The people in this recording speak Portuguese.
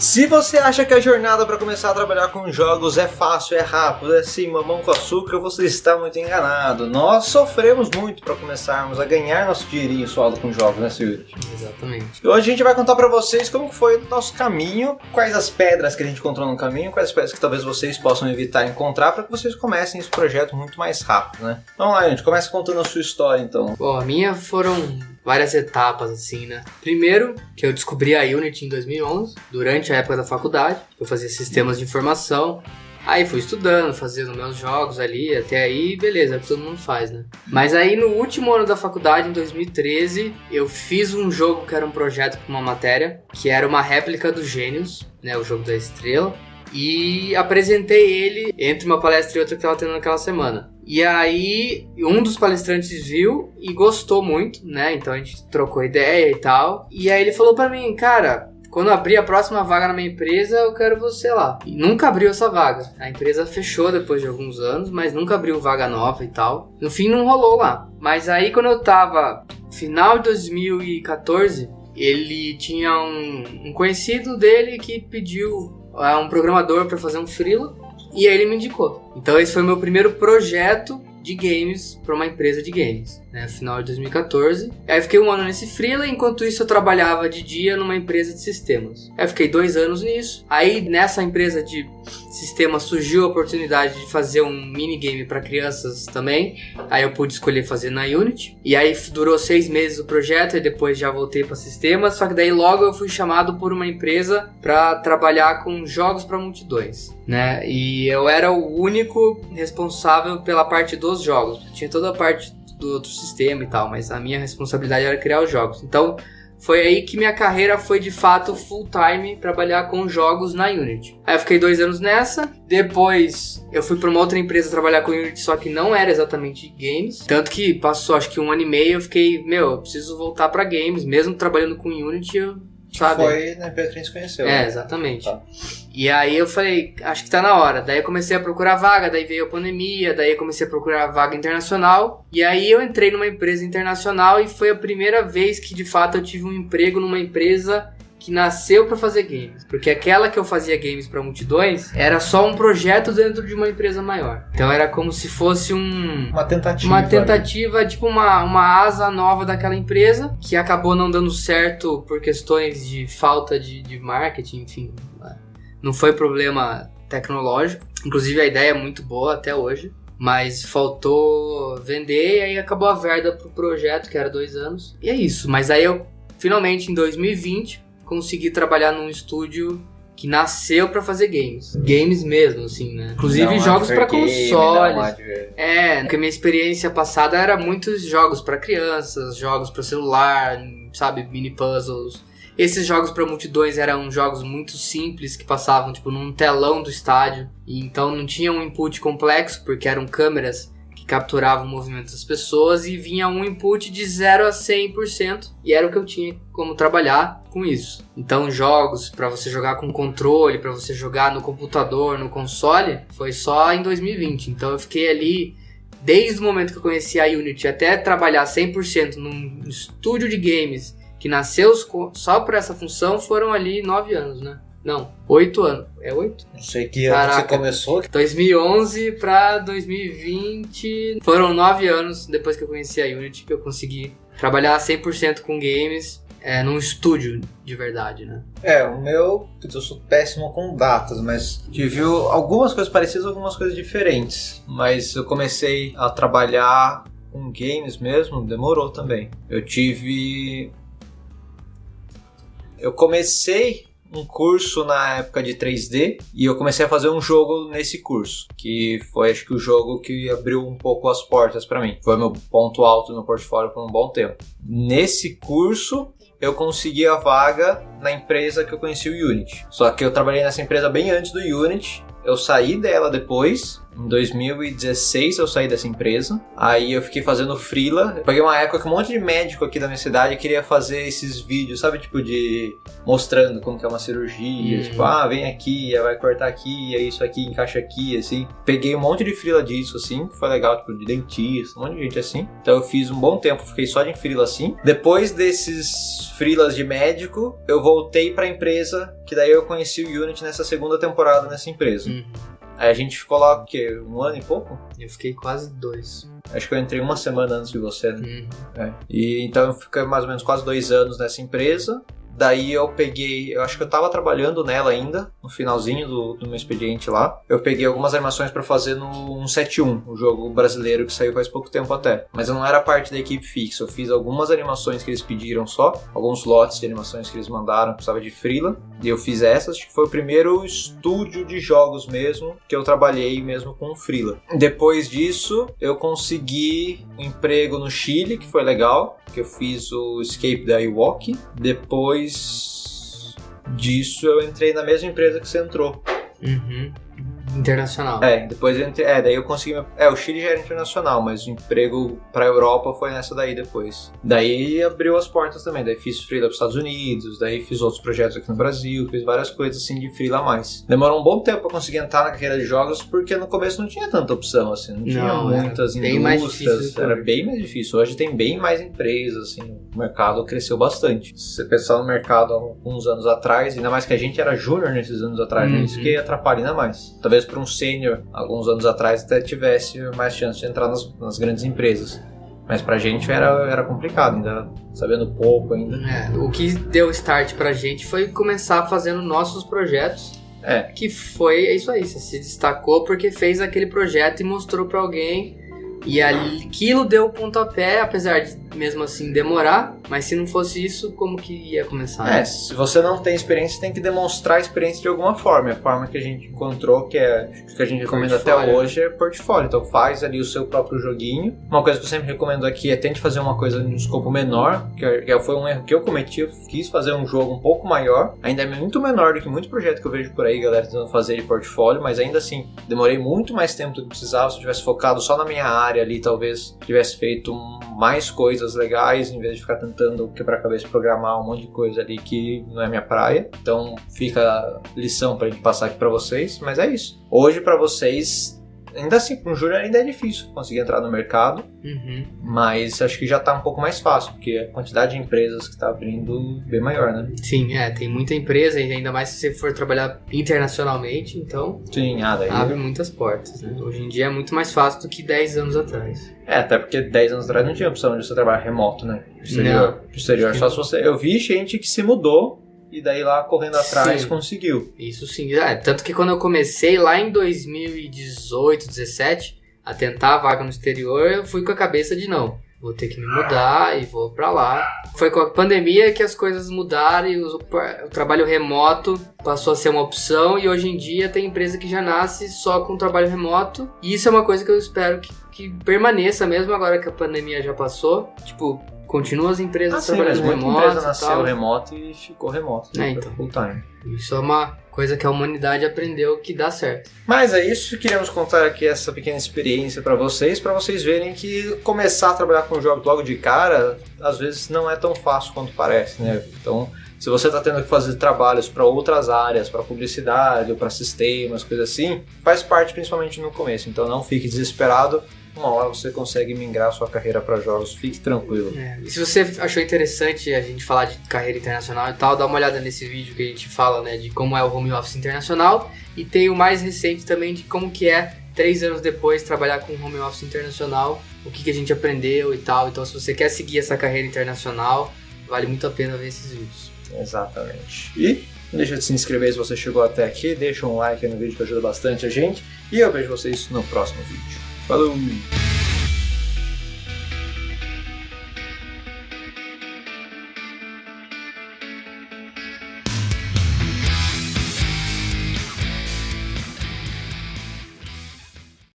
Se você acha que a jornada para começar a trabalhar com jogos é fácil, é rápido, é assim, mamão com açúcar, você está muito enganado. Nós sofremos muito para começarmos a ganhar nosso dinheirinho suado com jogos, né, Silvio? Exatamente. E hoje a gente vai contar para vocês como foi o nosso caminho, quais as pedras que a gente encontrou no caminho, quais as pedras que talvez vocês possam evitar encontrar para que vocês comecem esse projeto muito mais rápido, né? Vamos lá, gente, começa contando a sua história, então. Bom, a minha foram várias etapas, assim, né? Primeiro, que eu descobri a Unity em 2011, durante a época da faculdade. Eu fazia sistemas de informação. Aí fui estudando, fazendo meus jogos ali, até aí, beleza, é o que todo mundo faz, né? Mas aí no último ano da faculdade, em 2013, eu fiz um jogo que era um projeto com uma matéria, que era uma réplica do Gênios, né? O jogo da estrela. E apresentei ele entre uma palestra e outra que estava tendo naquela semana. E aí, um dos palestrantes viu e gostou muito, né? Então a gente trocou ideia e tal. E aí ele falou pra mim, cara, quando abrir a próxima vaga na minha empresa, eu quero você lá. E nunca abriu essa vaga. A empresa fechou depois de alguns anos, mas nunca abriu vaga nova e tal. No fim, não rolou lá. Mas aí, quando eu tava final de 2014, ele tinha um conhecido dele que pediu um programador pra fazer um freela. E aí ele me indicou. Então esse foi o meu primeiro projeto de games para uma empresa de games, né? Final de 2014. Aí eu fiquei um ano nesse freela, enquanto isso eu trabalhava de dia numa empresa de sistemas. Aí eu fiquei 2 anos nisso. Aí nessa empresa de sistemas surgiu a oportunidade de fazer um minigame para crianças também. Aí eu pude escolher fazer na Unity. E aí durou 6 meses o projeto e depois já voltei para sistemas. Só que daí logo eu fui chamado por uma empresa para trabalhar com jogos para multidões, né? E eu era o único responsável pela parte dos jogos. Tinha toda a parte do outro sistema e tal, mas a minha responsabilidade era criar os jogos. Então foi aí que minha carreira foi de fato full time, trabalhar com jogos na Unity. Aí eu fiquei 2 anos nessa, depois eu fui para uma outra empresa trabalhar com Unity, só que não era exatamente games. Tanto que passou acho que 1 ano e meio, eu fiquei, eu preciso voltar para games, mesmo trabalhando com Unity, sabe? Foi na empresa que a gente se conheceu. É, exatamente. Tá. E aí eu falei, acho que tá na hora. Daí eu comecei a procurar vaga, daí veio a pandemia, daí eu comecei a procurar vaga internacional. E aí eu entrei numa empresa internacional e foi a primeira vez que de fato eu tive um emprego numa empresa que nasceu pra fazer games. Porque aquela que eu fazia games pra multidões era só um projeto dentro de uma empresa maior. Então era como se fosse uma tentativa, tipo uma asa nova daquela empresa, que acabou não dando certo por questões de falta de marketing, enfim. Não foi problema tecnológico. Inclusive a ideia é muito boa até hoje. Mas faltou vender e aí acabou a verba pro projeto, que era 2 anos. E é isso. Mas aí eu, finalmente, em 2020... consegui trabalhar num estúdio que nasceu pra fazer games. Games mesmo, assim, né? Inclusive jogos pra console. Porque minha experiência passada era muitos jogos pra crianças, jogos pra celular, sabe? Mini puzzles. Esses jogos pra multidões eram jogos muito simples que passavam, tipo, num telão do estádio. E então não tinha um input complexo, porque eram câmeras que capturavam o movimento das pessoas e vinha um input de 0 a 100%, e era o que eu tinha como trabalhar com isso. Então jogos para você jogar com controle, para você jogar no computador, no console, foi só em 2020. Então eu fiquei ali desde o momento que eu conheci a Unity até trabalhar 100% num estúdio de games que nasceu só por essa função, foram ali 9 anos, né? Não, 8 anos. É 8? Não sei que ano você começou. 2011 pra 2020. Foram 9 anos depois que eu conheci a Unity que eu consegui trabalhar 100% com games num estúdio de verdade, né? O meu... Eu sou péssimo com datas, mas tive algumas coisas parecidas, algumas coisas diferentes. Mas eu comecei a trabalhar com games mesmo, demorou também. Eu comecei um curso na época de 3D e eu comecei a fazer um jogo nesse curso, que foi acho que o jogo que abriu um pouco as portas para mim. Foi meu ponto alto no portfólio por um bom tempo. Nesse curso eu consegui a vaga na empresa que eu conheci o Unity. Só que eu trabalhei nessa empresa bem antes do Unity. Eu saí dela depois, em 2016 eu saí dessa empresa. Aí eu fiquei fazendo freela. Eu peguei uma época que um monte de médico aqui da minha cidade queria fazer esses vídeos, sabe? Tipo de... mostrando como que é uma cirurgia. Tipo, vem aqui, vai cortar aqui, é isso aqui, encaixa aqui, assim. Peguei um monte de freela disso, assim. Foi legal, tipo, de dentista, um monte de gente assim. Então eu fiz um bom tempo, fiquei só de freela assim. Depois desses freelas de médico, eu voltei pra empresa, que daí eu conheci o Unity nessa segunda temporada nessa empresa. Aí a gente ficou lá, o quê? 1 ano e pouco? Eu fiquei quase 2. Acho que eu entrei 1 semana antes de você, né? E então eu fiquei mais ou menos quase 2 anos nessa empresa. Daí eu acho que eu tava trabalhando nela ainda, no finalzinho do meu expediente lá. Eu peguei algumas animações pra fazer no 171, o jogo brasileiro que saiu faz pouco tempo até. Mas eu não era parte da equipe fixa, eu fiz algumas animações que eles pediram só, alguns lotes de animações que eles mandaram, precisava de freela. E eu fiz essas, acho que foi o primeiro estúdio de jogos mesmo, que eu trabalhei mesmo com freela. Depois disso, eu consegui um emprego no Chile, que foi legal, que eu fiz o Escape da Ewok. Depois disso eu entrei na mesma empresa que você entrou. Internacional. Depois eu entrei. Daí eu consegui. O Chile já era internacional, mas o emprego pra Europa foi nessa daí depois. Daí abriu as portas também. Daí fiz freela pros Estados Unidos, daí fiz outros projetos aqui no Brasil, fiz várias coisas assim de freela a mais. Demorou um bom tempo pra conseguir entrar na carreira de jogos, porque no começo não tinha tanta opção, assim, não tinha muitas indústrias, era bem mais difícil. Hoje tem bem mais empresas, assim, o mercado cresceu bastante. Se você pensar no mercado há uns anos atrás, ainda mais que a gente era júnior nesses anos atrás, isso que atrapalha ainda mais. Talvez para um sênior, alguns anos atrás, até tivesse mais chance de entrar nas grandes empresas. Mas pra gente era complicado, ainda sabendo pouco ainda. O que deu start pra gente foi começar fazendo nossos projetos. Que foi isso aí, você se destacou porque fez aquele projeto e mostrou pra alguém. E aquilo deu o pontapé, apesar de mesmo assim demorar, mas se não fosse isso, como que ia começar? Se você não tem experiência, tem que demonstrar a experiência de alguma forma. A forma que a gente encontrou, que a gente recomenda até hoje, é portfólio. Então faz ali o seu próprio joguinho. Uma coisa que eu sempre recomendo aqui é tente fazer uma coisa em um escopo menor, que foi um erro que eu cometi. Eu quis fazer um jogo um pouco maior, ainda é muito menor do que muitos projetos que eu vejo por aí, galera tentando fazer de portfólio, mas ainda assim, demorei muito mais tempo do que precisava. Se eu tivesse focado só na minha área ali, talvez tivesse feito mais coisas legais, em vez de ficar tentando quebrar a cabeça e programar um monte de coisa ali que não é minha praia. Então fica a lição pra gente passar aqui pra vocês, mas é isso. Hoje pra vocês, ainda assim, para um júnior ainda é difícil conseguir entrar no mercado, mas acho que já tá um pouco mais fácil, porque a quantidade de empresas que tá abrindo é bem maior, né? Sim, tem muita empresa, e ainda mais se você for trabalhar internacionalmente, então daí abre muitas portas, né? Hoje em dia é muito mais fácil do que 10 anos atrás. Até porque 10 anos atrás não tinha opção de você trabalhar remoto, né? Exterior. Só se você... Eu vi gente que se mudou e daí lá correndo atrás conseguiu. Isso sim. Tanto que quando eu comecei lá em 2018, 17, a tentar a vaga no exterior, eu fui com a cabeça de não. Vou ter que me mudar e vou pra lá. Foi com a pandemia que as coisas mudaram e o trabalho remoto passou a ser uma opção. E hoje em dia tem empresa que já nasce só com trabalho remoto. E isso é uma coisa que eu espero que permaneça mesmo agora que a pandemia já passou. Tipo, continuam as empresas trabalhando remoto. Muita empresa nasceu remoto e ficou remoto. Então, full time. Isso é uma coisa que a humanidade aprendeu que dá certo. Mas é isso, queríamos contar aqui essa pequena experiência pra vocês verem que começar a trabalhar com jogos logo de cara, às vezes não é tão fácil quanto parece, né? Então, se você tá tendo que fazer trabalhos para outras áreas, para publicidade ou para sistemas, coisas assim, faz parte principalmente no começo. Então não fique desesperado. Uma hora você consegue migrar a sua carreira para jogos, fique tranquilo. E se você achou interessante a gente falar de carreira internacional e tal, dá uma olhada nesse vídeo que a gente fala, né, de como é o home office internacional, e tem o mais recente também de como que é 3 anos depois trabalhar com home office internacional, o que a gente aprendeu e tal. Então se você quer seguir essa carreira internacional, vale muito a pena ver esses vídeos. Exatamente. E não deixa de se inscrever se você chegou até aqui, deixa um like aí no vídeo que ajuda bastante a gente, e eu vejo vocês no próximo vídeo. Falou!